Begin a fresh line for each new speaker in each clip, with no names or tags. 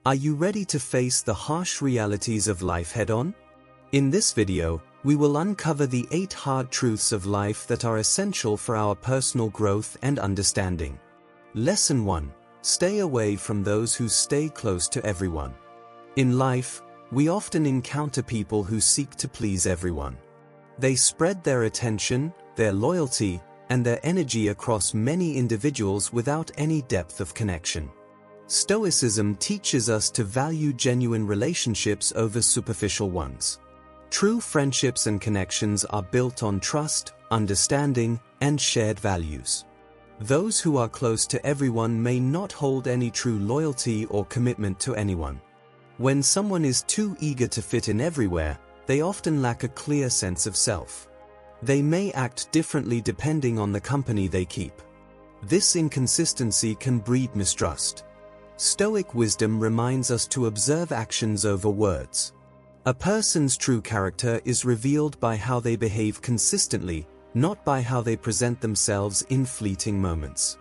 Are you ready to face the harsh realities of life head-on? In this video, we will uncover the 8 hard truths of life that are essential for our personal growth and understanding. Lesson 1. Stay away from those who stay close to everyone. In life, we often encounter people who seek to please everyone. They spread their attention, their loyalty, and their energy across many individuals without any depth of connection. Stoicism teaches us to value genuine relationships over superficial ones. True friendships and connections are built on trust, understanding, and shared values. Those who are close to everyone may not hold any true loyalty or commitment to anyone. When someone is too eager to fit in everywhere, they often lack a clear sense of self. They may act differently depending on the company they keep. This inconsistency can breed mistrust. Stoic wisdom reminds us to observe actions over words. A person's true character is revealed by how they behave consistently, not by how they present themselves in fleeting moments.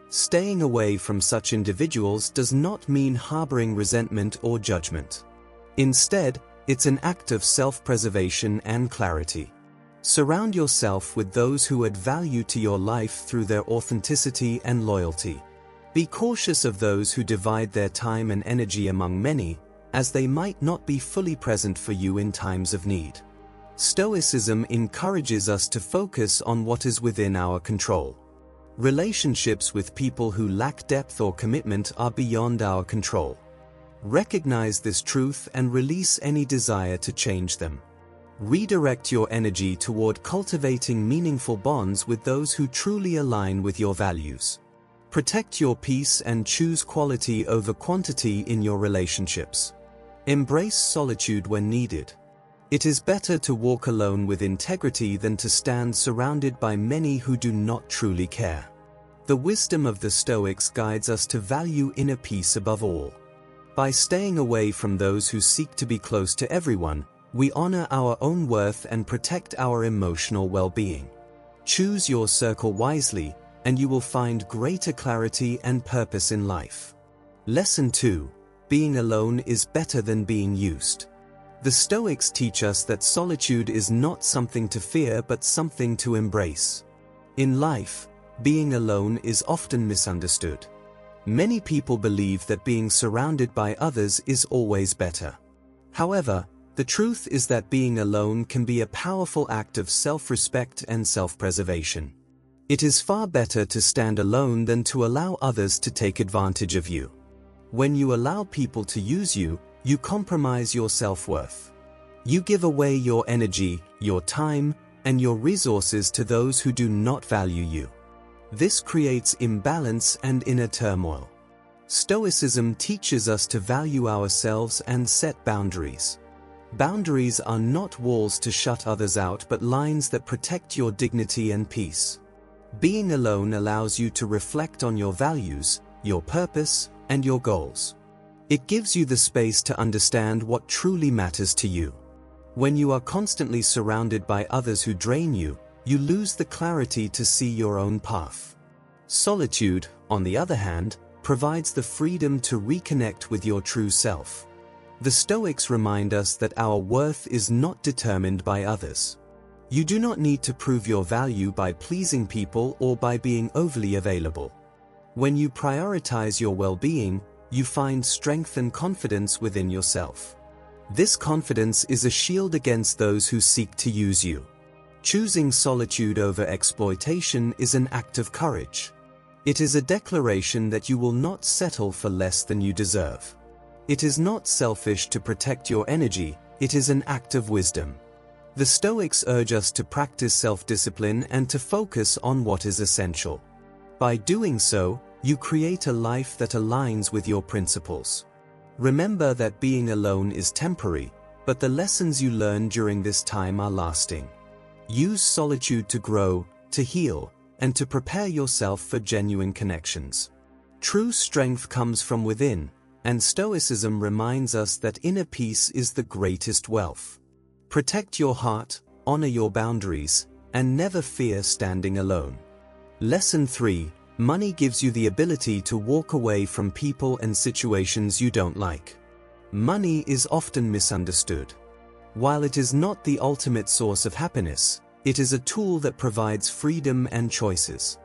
Staying away from such individuals does not mean harboring resentment or judgment. Instead, it's an act of self-preservation and clarity. Surround yourself with those who add value to your life through their authenticity and loyalty. Be cautious of those who divide their time and energy among many, as they might not be fully present for you in times of need. Stoicism encourages us to focus on what is within our control. Relationships with people who lack depth or commitment are beyond our control. Recognize this truth and release any desire to change them. Redirect your energy toward cultivating meaningful bonds with those who truly align with your values. Protect your peace and choose quality over quantity in your relationships. Embrace solitude when needed. It is better to walk alone with integrity than to stand surrounded by many who do not truly care. The wisdom of the Stoics guides us to value inner peace above all. By staying away from those who seek to be close to everyone, we honor our own worth and protect our emotional well-being. Choose your circle wisely, and you will find greater clarity and purpose in life. Lesson 2. Being alone is better than being used. The Stoics teach us that solitude is not something to fear but something to embrace. In life, being alone is often misunderstood. Many people believe that being surrounded by others is always better. However, the truth is that being alone can be a powerful act of self-respect and self-preservation. It is far better to stand alone than to allow others to take advantage of you. When you allow people to use you, you compromise your self-worth. You give away your energy, your time, and your resources to those who do not value you. This creates imbalance and inner turmoil. Stoicism teaches us to value ourselves and set boundaries. Boundaries are not walls to shut others out but lines that protect your dignity and peace. Being alone allows you to reflect on your values, your purpose, and your goals. It gives you the space to understand what truly matters to you. When you are constantly surrounded by others who drain you, you lose the clarity to see your own path. Solitude, on the other hand, provides the freedom to reconnect with your true self. The Stoics remind us that our worth is not determined by others. You do not need to prove your value by pleasing people or by being overly available. When you prioritize your well-being, you find strength and confidence within yourself. This confidence is a shield against those who seek to use you. Choosing solitude over exploitation is an act of courage. It is a declaration that you will not settle for less than you deserve. It is not selfish to protect your energy, it is an act of wisdom. The Stoics urge us to practice self-discipline and to focus on what is essential. By doing so, you create a life that aligns with your principles. Remember that being alone is temporary, but the lessons you learn during this time are lasting. Use solitude to grow, to heal, and to prepare yourself for genuine connections. True strength comes from within, and Stoicism reminds us that inner peace is the greatest wealth. Protect your heart, honor your boundaries, and never fear standing alone. Lesson 3. Money gives you the ability to walk away from people and situations you don't like. Money is often misunderstood. While it is not the ultimate source of happiness, it is a tool that provides freedom and choices.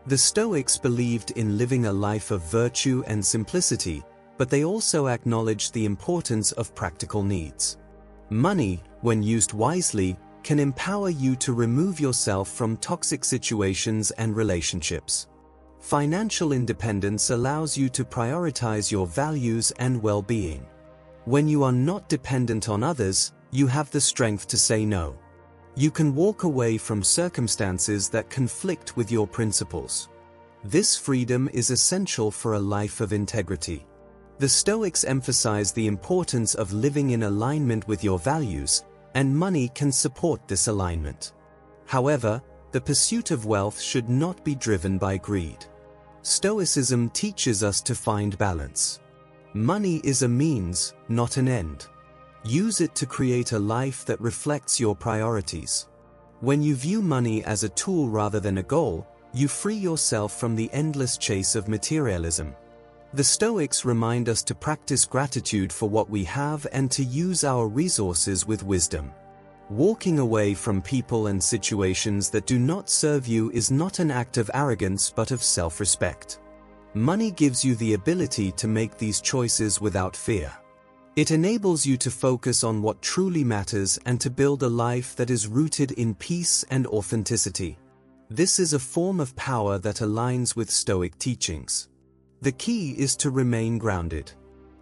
The Stoics believed in living a life of virtue and simplicity, but they also acknowledged the importance of practical needs. Money, when used wisely, can empower you to remove yourself from toxic situations and relationships. Financial independence allows you to prioritize your values and well-being. When you are not dependent on others, you have the strength to say no. You can walk away from circumstances that conflict with your principles. This freedom is essential for a life of integrity. The Stoics emphasize the importance of living in alignment with your values, and money can support this alignment. However, the pursuit of wealth should not be driven by greed. Stoicism teaches us to find balance. Money is a means, not an end. Use it to create a life that reflects your priorities. When you view money as a tool rather than a goal, you free yourself from the endless chase of materialism. The Stoics remind us to practice gratitude for what we have and to use our resources with wisdom. Walking away from people and situations that do not serve you is not an act of arrogance but of self-respect. Money gives you the ability to make these choices without fear. It enables you to focus on what truly matters and to build a life that is rooted in peace and authenticity. This is a form of power that aligns with Stoic teachings. The key is to remain grounded.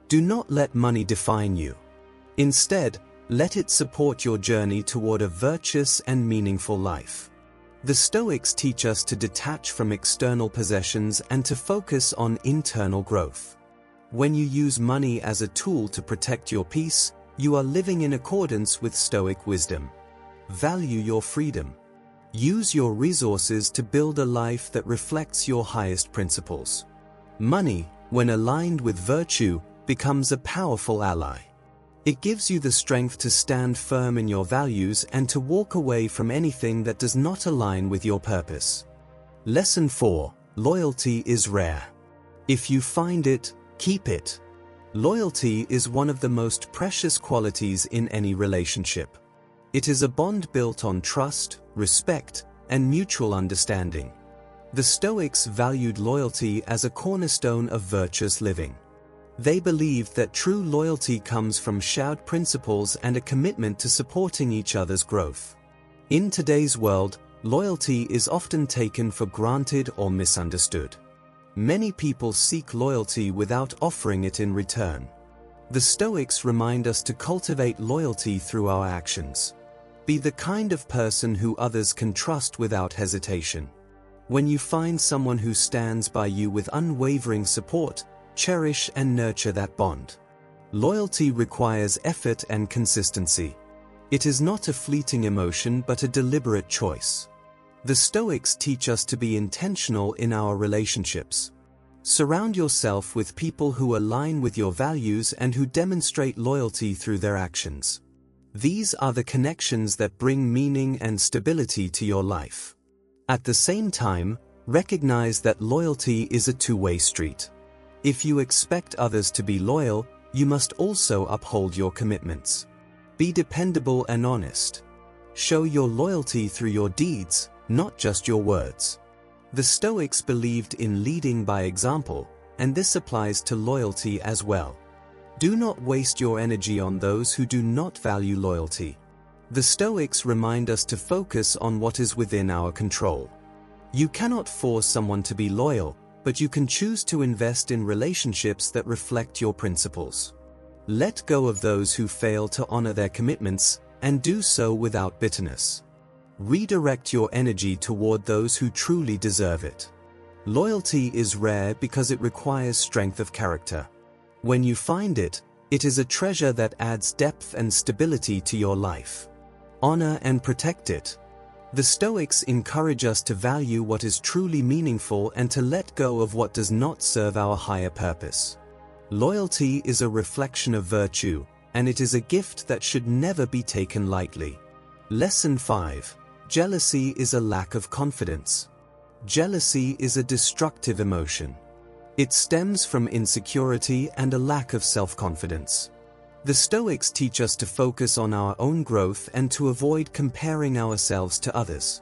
Do not let money define you. Instead, let it support your journey toward a virtuous and meaningful life. The Stoics teach us to detach from external possessions and to focus on internal growth. When you use money as a tool to protect your peace, you are living in accordance with Stoic wisdom. Value your freedom. Use your resources to build a life that reflects your highest principles. Money, when aligned with virtue, becomes a powerful ally. It gives you the strength to stand firm in your values and to walk away from anything that does not align with your purpose. Lesson 4. Loyalty is rare. If you find it, keep it. Loyalty is one of the most precious qualities in any relationship. It is a bond built on trust, respect, and mutual understanding. The Stoics valued loyalty as a cornerstone of virtuous living. They believed that true loyalty comes from shared principles and a commitment to supporting each other's growth. In today's world, loyalty is often taken for granted or misunderstood. Many people seek loyalty without offering it in return. The Stoics remind us to cultivate loyalty through our actions. Be the kind of person who others can trust without hesitation. When you find someone who stands by you with unwavering support, cherish and nurture that bond. Loyalty requires effort and consistency. It is not a fleeting emotion but a deliberate choice. The Stoics teach us to be intentional in our relationships. Surround yourself with people who align with your values and who demonstrate loyalty through their actions. These are the connections that bring meaning and stability to your life. At the same time, recognize that loyalty is a two-way street. If you expect others to be loyal, you must also uphold your commitments. Be dependable and honest. Show your loyalty through your deeds, not just your words. The Stoics believed in leading by example, and this applies to loyalty as well. Do not waste your energy on those who do not value loyalty. The Stoics remind us to focus on what is within our control. You cannot force someone to be loyal, but you can choose to invest in relationships that reflect your principles. Let go of those who fail to honor their commitments, and do so without bitterness. Redirect your energy toward those who truly deserve it. Loyalty is rare because it requires strength of character. When you find it, it is a treasure that adds depth and stability to your life. Honor and protect it. The Stoics encourage us to value what is truly meaningful and to let go of what does not serve our higher purpose. Loyalty is a reflection of virtue, and it is a gift that should never be taken lightly. Lesson 5. Jealousy is a lack of confidence. Jealousy is a destructive emotion. It stems from insecurity and a lack of self-confidence. The Stoics teach us to focus on our own growth and to avoid comparing ourselves to others.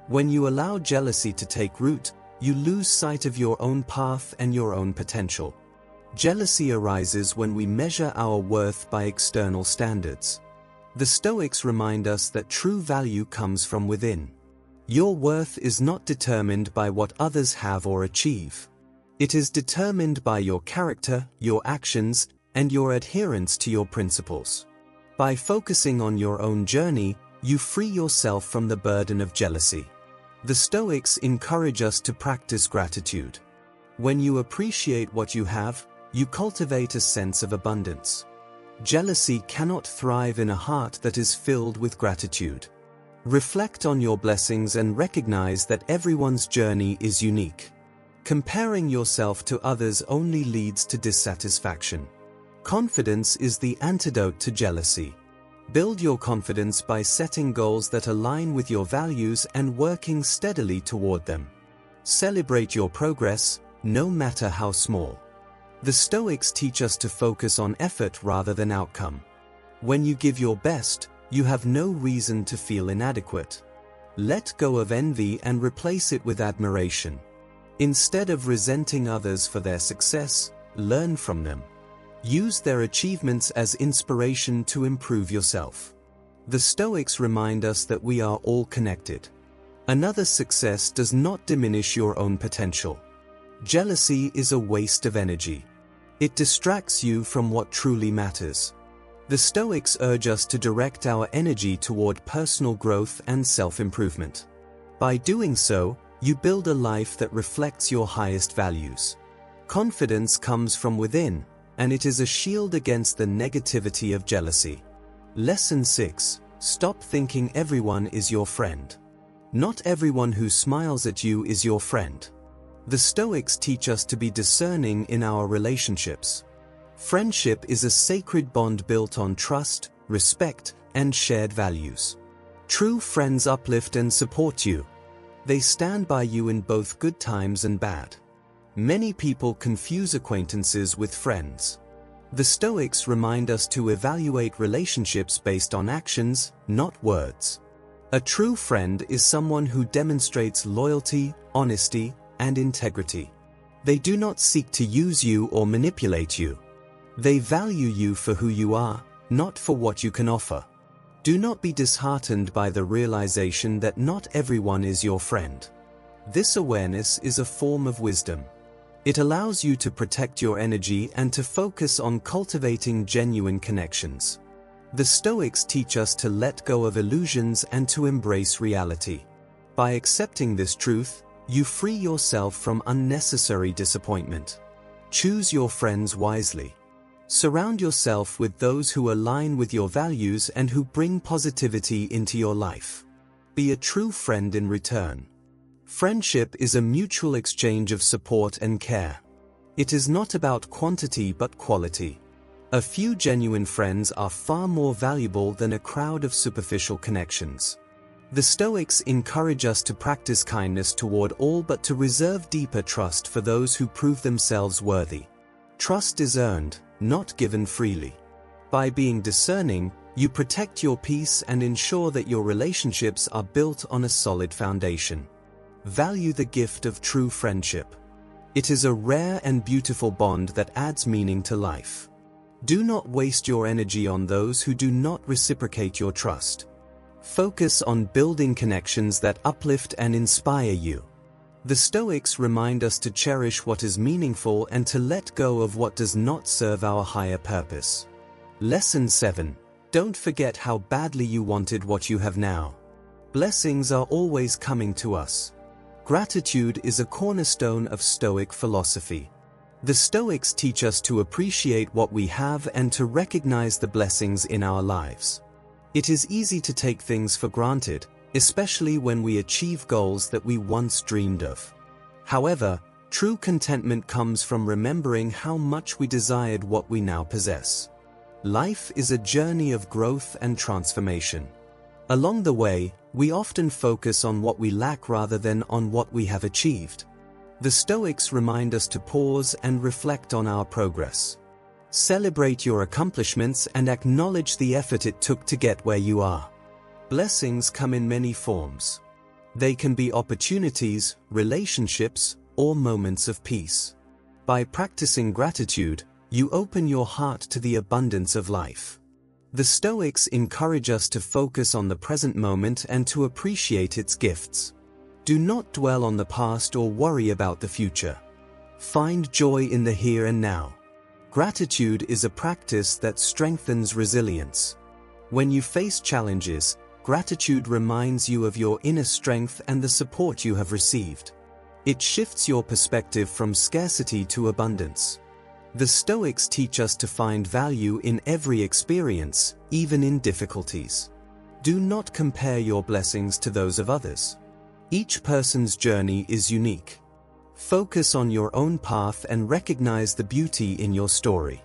When you allow jealousy to take root, you lose sight of your own path and your own potential. Jealousy arises when we measure our worth by external standards. The Stoics remind us that true value comes from within. Your worth is not determined by what others have or achieve. It is determined by your character, your actions, and your adherence to your principles. By focusing on your own journey, you free yourself from the burden of jealousy. The Stoics encourage us to practice gratitude. When you appreciate what you have, you cultivate a sense of abundance. Jealousy cannot thrive in a heart that is filled with gratitude. Reflect on your blessings and recognize that everyone's journey is unique. Comparing yourself to others only leads to dissatisfaction. Confidence is the antidote to jealousy. Build your confidence by setting goals that align with your values and working steadily toward them. Celebrate your progress, no matter how small. The Stoics teach us to focus on effort rather than outcome. When you give your best, you have no reason to feel inadequate. Let go of envy and replace it with admiration. Instead of resenting others for their success, learn from them. Use their achievements as inspiration to improve yourself. The Stoics remind us that we are all connected. Another's success does not diminish your own potential. Jealousy is a waste of energy. It distracts you from what truly matters. The Stoics urge us to direct our energy toward personal growth and self-improvement. By doing so, you build a life that reflects your highest values. Confidence comes from within, and it is a shield against the negativity of jealousy. Lesson 6. Stop thinking everyone is your friend. Not everyone who smiles at you is your friend. The Stoics teach us to be discerning in our relationships. Friendship is a sacred bond built on trust, respect, and shared values. True friends uplift and support you. They stand by you in both good times and bad. Many people confuse acquaintances with friends. The Stoics remind us to evaluate relationships based on actions, not words. A true friend is someone who demonstrates loyalty, honesty, and integrity. They do not seek to use you or manipulate you. They value you for who you are, not for what you can offer. Do not be disheartened by the realization that not everyone is your friend. This awareness is a form of wisdom. It allows you to protect your energy and to focus on cultivating genuine connections. The Stoics teach us to let go of illusions and to embrace reality. By accepting this truth, you free yourself from unnecessary disappointment. Choose your friends wisely. Surround yourself with those who align with your values and who bring positivity into your life. Be a true friend in return. Friendship is a mutual exchange of support and care. It is not about quantity but quality. A few genuine friends are far more valuable than a crowd of superficial connections. The Stoics encourage us to practice kindness toward all but to reserve deeper trust for those who prove themselves worthy. Trust is earned, not given freely. By being discerning, you protect your peace and ensure that your relationships are built on a solid foundation. Value the gift of true friendship. It is a rare and beautiful bond that adds meaning to life. Do not waste your energy on those who do not reciprocate your trust. Focus on building connections that uplift and inspire you. The Stoics remind us to cherish what is meaningful and to let go of what does not serve our higher purpose. Lesson 7. Don't forget how badly you wanted what you have now. Blessings are always coming to us. Gratitude is a cornerstone of Stoic philosophy. The Stoics teach us to appreciate what we have and to recognize the blessings in our lives. It is easy to take things for granted, especially when we achieve goals that we once dreamed of. However, true contentment comes from remembering how much we desired what we now possess. Life is a journey of growth and transformation. Along the way, we often focus on what we lack rather than on what we have achieved. The Stoics remind us to pause and reflect on our progress. Celebrate your accomplishments and acknowledge the effort it took to get where you are. Blessings come in many forms. They can be opportunities, relationships, or moments of peace. By practicing gratitude, you open your heart to the abundance of life. The Stoics encourage us to focus on the present moment and to appreciate its gifts. Do not dwell on the past or worry about the future. Find joy in the here and now. Gratitude is a practice that strengthens resilience. When you face challenges, gratitude reminds you of your inner strength and the support you have received. It shifts your perspective from scarcity to abundance. The Stoics teach us to find value in every experience, even in difficulties. Do not compare your blessings to those of others. Each person's journey is unique. Focus on your own path and recognize the beauty in your story.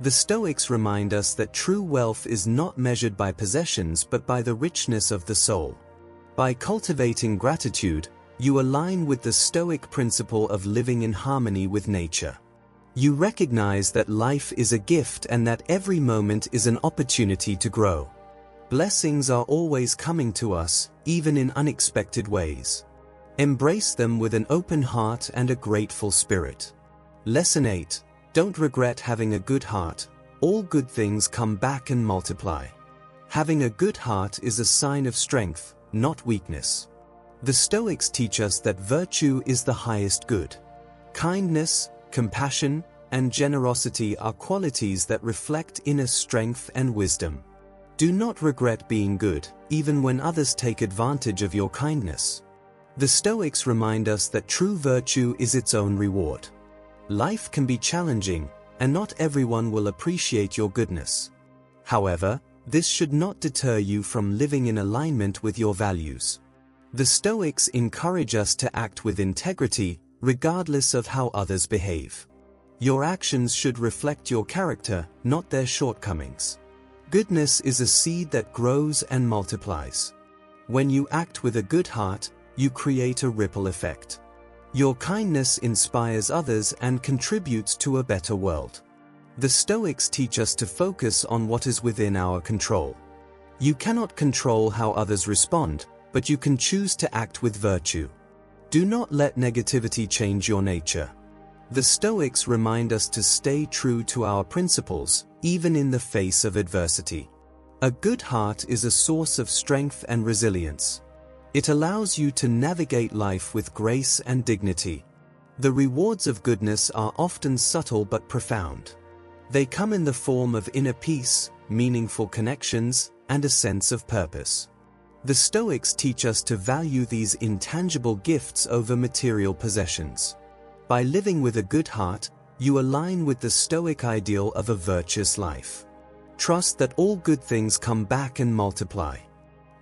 The Stoics remind us that true wealth is not measured by possessions but by the richness of the soul. By cultivating gratitude, you align with the Stoic principle of living in harmony with nature. You recognize that life is a gift and that every moment is an opportunity to grow. Blessings are always coming to us, even in unexpected ways. Embrace them with an open heart and a grateful spirit. Lesson 8. Don't regret having a good heart. All good things come back and multiply. Having a good heart is a sign of strength, not weakness. The Stoics teach us that virtue is the highest good. Kindness, compassion, and generosity are qualities that reflect inner strength and wisdom. Do not regret being good, even when others take advantage of your kindness. The Stoics remind us that true virtue is its own reward. Life can be challenging, and not everyone will appreciate your goodness. However, this should not deter you from living in alignment with your values. The Stoics encourage us to act with integrity, regardless of how others behave. Your actions should reflect your character, not their shortcomings. Goodness is a seed that grows and multiplies. When you act with a good heart, you create a ripple effect. Your kindness inspires others and contributes to a better world. The Stoics teach us to focus on what is within our control. You cannot control how others respond, but you can choose to act with virtue. Do not let negativity change your nature. The Stoics remind us to stay true to our principles, even in the face of adversity. A good heart is a source of strength and resilience. It allows you to navigate life with grace and dignity. The rewards of goodness are often subtle but profound. They come in the form of inner peace, meaningful connections, and a sense of purpose. The Stoics teach us to value these intangible gifts over material possessions. By living with a good heart, you align with the Stoic ideal of a virtuous life. Trust that all good things come back and multiply.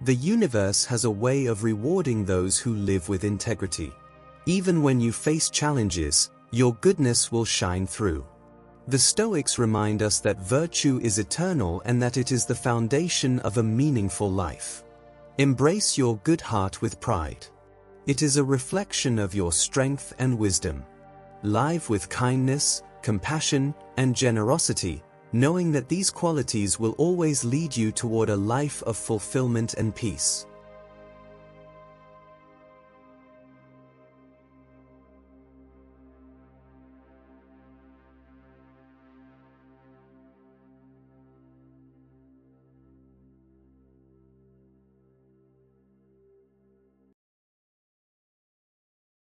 The universe has a way of rewarding those who live with integrity. Even when you face challenges, your goodness will shine through. The Stoics remind us that virtue is eternal and that it is the foundation of a meaningful life. Embrace your good heart with pride. It is a reflection of your strength and wisdom. Live with kindness, compassion, and generosity, knowing that these qualities will always lead you toward a life of fulfillment and peace.